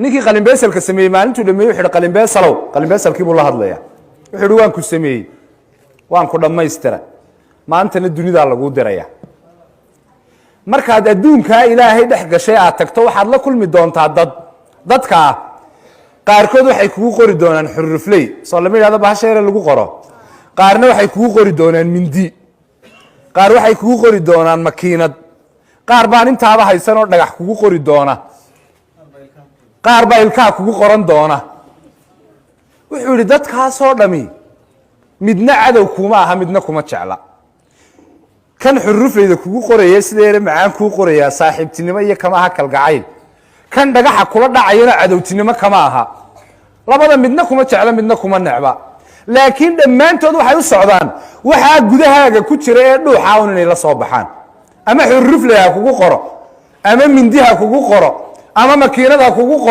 ninkii qalin beesalka sameeyay maalintuu dhameeyay wuxuu qalin beesalow qalin beesalkii buu la hadlayaa wuxuu waan ku sameeyay waan ku dhameystira maantana dunida lagu diraya markaad adduunka ilaahay dhex gashay aad tagto waxaad la kulmi doontaa dadka qaarkood waxay kugu qori doonaan xurufley soo lama yiraahdo bahasheere lagu qoro qaarna waxay kugu qori doonaan mindi qaar waxay kugu qori doonaan makiinad qaar baan intaaba haysan oo dhagax kugu qori doona qaar baa ilkaa kugu qoran doona wuxuu yiri dadkaas oo dhami midna cadow kuma aha midna kuma jecla kan xurufleyda kugu qoraya sideere macaan kugu qoraya saaxiibtinimo iyo kama aha kalgacayl kan dhagaxa kula dhacayna cadowtinimo kama aha labada midna kuma jecla midna kuma necba laakiin dhamaantood waxay u socdaan waxa gudahaaga ku jira ee dhuuxa inay la soo baxaan ama xurufleyda kugu qoro ama mindiha kugu qoro ama makiinada kugu qoro